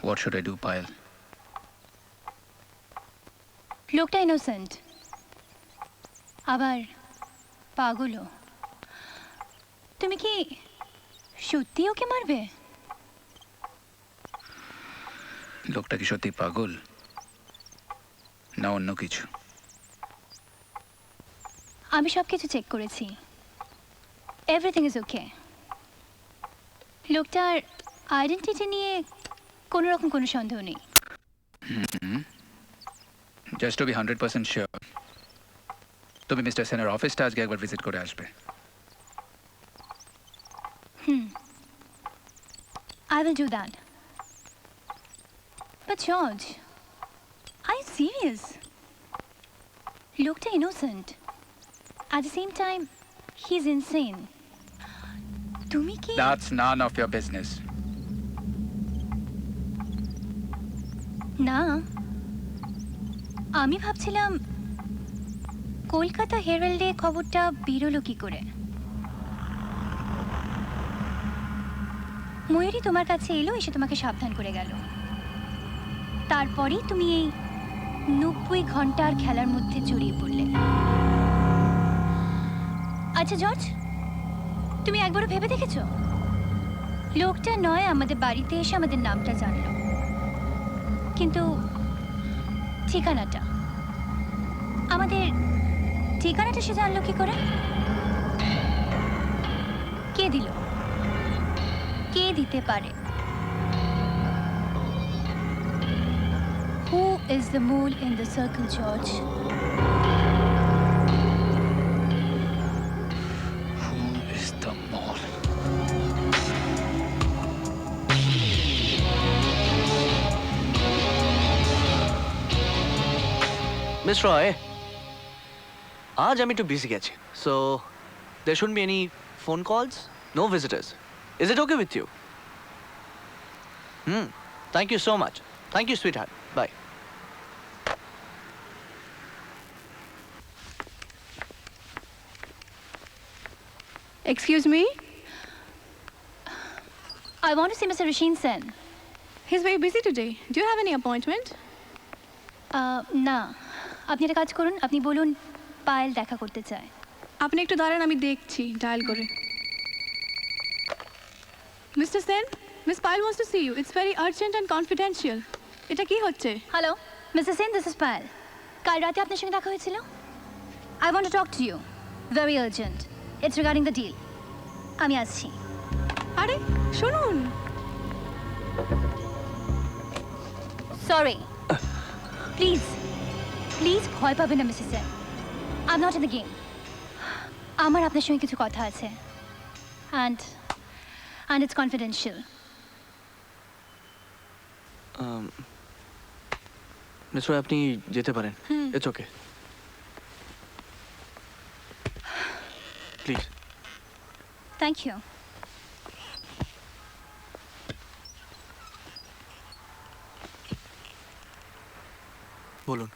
What should I do, Payal? লোকটা innocent, আবার পাগলও। তুমি কি সত্যি ওকে মারবে? লোকটা কি সত্যি পাগল না অন্য কিছু? আমি সব কিছু চেক করেছি, এভরিথিং ইজ ওকে। লোকটার আইডেন্টিটি নিয়ে কোনো রকম কোনো সন্দেহ নেই। জাস্ট টু বি 100% শিওর, তুমি মিস্টার সেনের অফিসটা আজকে একবার ভিজিট করে আসবে। I will do that. But George, are you serious? লোকটা innocent. At the same time, he's insane. তুমি কি? That's none of your business. না, আমি ভাবছিলাম কলকাতা হেরাল্ডে খবরটা বেরোলো কি করে। ময়ূরী তোমার কাছে এলো, এসে তোমাকে সাবধান করে গেল, তারপরেই তুমি এই 90 ঘন্টার খেলার মধ্যে জড়িয়ে পড়লে। আচ্ছা জর্জ, তুমি একবারও ভেবে দেখেছো লোকটা নয় আমাদের বাড়িতে এসে আমাদের নামটা জানলো, কিন্তু ঠিকানাটা, আমাদের ঠিকানাটা সে জানলো কি করে? কে দিল? কে দিতে পারে? Who is the mole in the circle, George? Who is the mole? Miss Roy, আজ আমি একটু বিজি গেছি, so there shouldn't be any phone calls, no visitors. Is it okay with you? Thank you so much. Thank you, sweetheart. Bye. Excuse me? I want to see Mr. Rishin Sen. He's very busy today. Do you have any appointment? না, আপনি একটা কাজ করুন, আপনি বলুন পায়েল দেখা করতে চায়। আপনি একটু দাঁড়ান, আমি দেখছি ডায়াল করে। Mr. Sen, Miss Payal wants to see you. It's very urgent and confidential. এটা কি হচ্ছে? Hello mister Sen, this is Payel. কাল রাতে আপনার সঙ্গে দেখা হয়েছিল। I want to talk to you, very urgent. It's regarding the deal. আমি আসছি। আরে শুনুন। সরি, প্লিজ প্লিজ ভয় পাবেন না Mrs Sen. I am not in the game. আমার আপনার সঙ্গে কিছু কথা আছে, and it's confidential. Miss Roy, আপনি যেতে পারেন। It's okay. Please. Thank you. বলুন।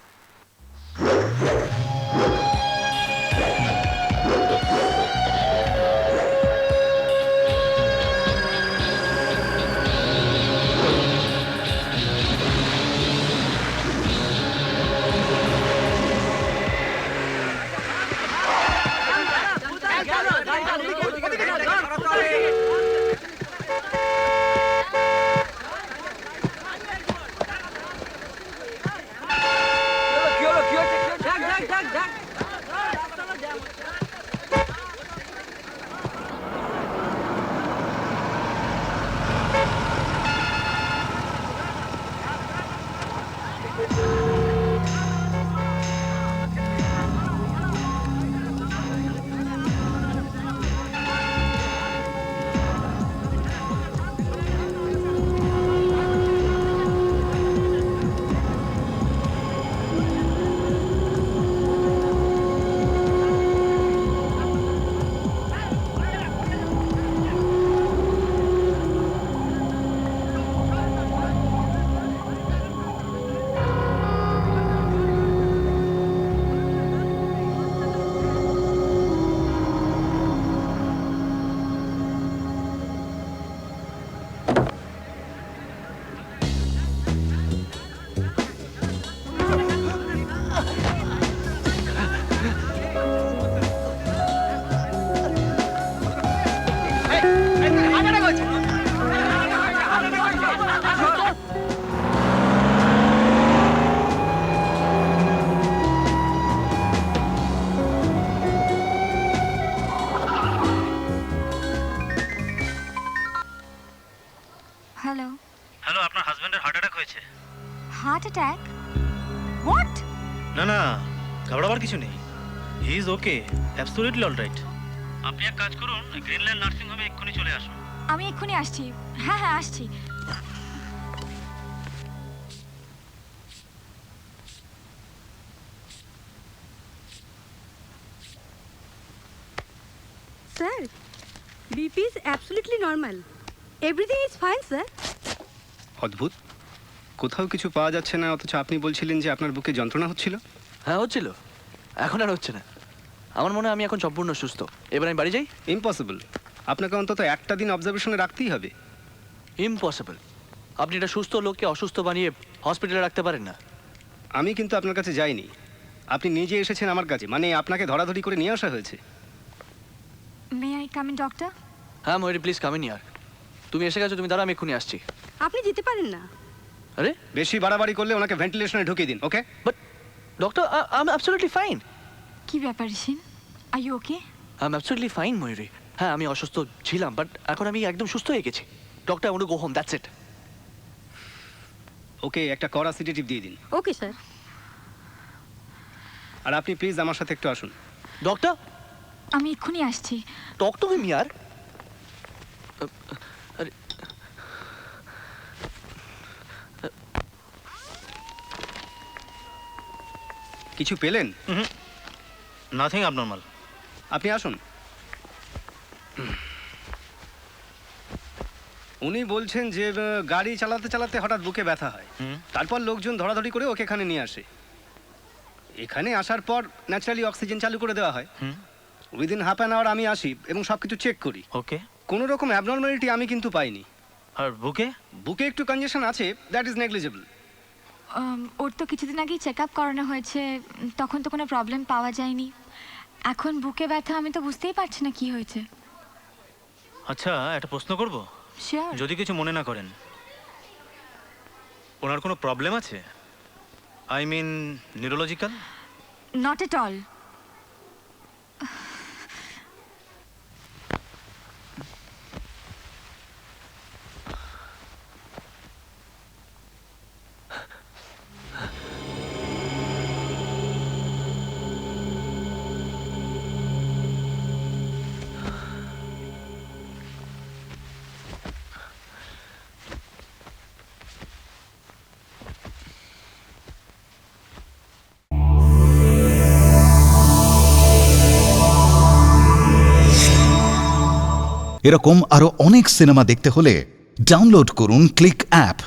হ্যালো, আপনার হাজবেন্ডের হার্ট অ্যাটাক হয়েছে। Heart attack? হোয়াট? না না, ঘাবড়াবার কিছু নেই। He is okay, absolutely alright. আপনি এক কাজ করুন, গ্রিনল্যান্ড নার্সিং হোমে এক্ষুনি চলে আসুন। আমি এক্ষুনি আসছি। হ্যাঁ আসছি। Sir, BP is absolutely normal. Everything is fine, sir. অদ্ভুত, কোথাও কিছু পাওয়া যাচ্ছে না, অথচ আপনি বলছিলেন যে আপনার বুকে যন্ত্রণা হচ্ছিল। হ্যাঁ হচ্ছিল, এখন আর হচ্ছে না। আমার মনে হয় আমি এখন সম্পূর্ণ সুস্থ। এবার আমি বাড়ি যাই? ইম্পসিবল, আপনাকে অন্তত একটা দিন অবজারভেশনে রাখতেই হবে। ইম্পসিবল। আপনি এটা সুস্থ লোককে অসুস্থ বানিয়ে হসপিটালে রাখতে পারেন না। আমি কিন্তু আপনার কাছে যাইনি, আপনি নিজে এসেছেন আমার কাছে, মানে আপনাকে ধরাধরি করে নিয়ে আসা হয়েছে। May I come in doctor? হ্যাঁ ময়ূরী, প্লিজ কাম ইন ইয়ার। তুমি এসে গেছো, তুমি দাঁড়াও, আমি এক্ষুনি আসছি। আপনি যেতে পারেন না। আরে বেশি বাড়াবাড়ি করলে ওনাকে ভেন্টিলেশনে ঢুকিয়ে দিন, okay? But doctor, I am absolutely fine. কি ব্যাপার Rishin? Are you okay? I am absolutely fine Mayuri. হ্যাঁ আমি অসুস্থ ছিলাম, বাট এখন আমি একদম সুস্থ হয়ে গেছি। Doctor, I want to go home, that's it. Okay, একটা কড়া সিডেটিভ দিয়ে দিন। Okay sir. আর আপনি প্লিজ আমার সাথে একটু আসুন। ডক্টর, আমি এক্ষুনি আসছি। টক টু হিম ইয়ার। আরে কিছু পেলেন? Nothing abnormal. আপনি আসুন। উনি বলছেন যে গাড়ি চালাতে চালাতে হঠাৎ বুকে ব্যথা হয়, তারপর লোকজন ধরাধরি করে ওকে এখানে নিয়ে আসে। এখানে আসার পর ন্যাচারালি অক্সিজেন চালু করে দেওয়া হয়। উইদিন হাফ অ্যান আওয়ার আমি আসি এবং সব কিছু চেক করি। ওকে। কোনো রকম অ্যাবনর্মালিটি আমি কিন্তু পাইনি। আর বুকে? বুকে একটু কনজেশন আছে, দ্যাট ইজ নেগলিজেবল। ওর তো কিছুদিন আগেই চেক আপ করানো হয়েছে, তখন তো কোনো প্রবলেম পাওয়া যায়নি। এখন বুকে ব্যথা, আমি তো বুঝতেই পারছি না কি হয়েছে। আচ্ছা, একটা প্রশ্ন করব, শিওর। যদি কিছু মনে না করেন। ওনার কোনো প্রবলেম আছে? I mean neurological? Not at all. এরকম আরো অনেক সিনেমা দেখতে হলে ডাউনলোড করুন ক্লিক অ্যাপ।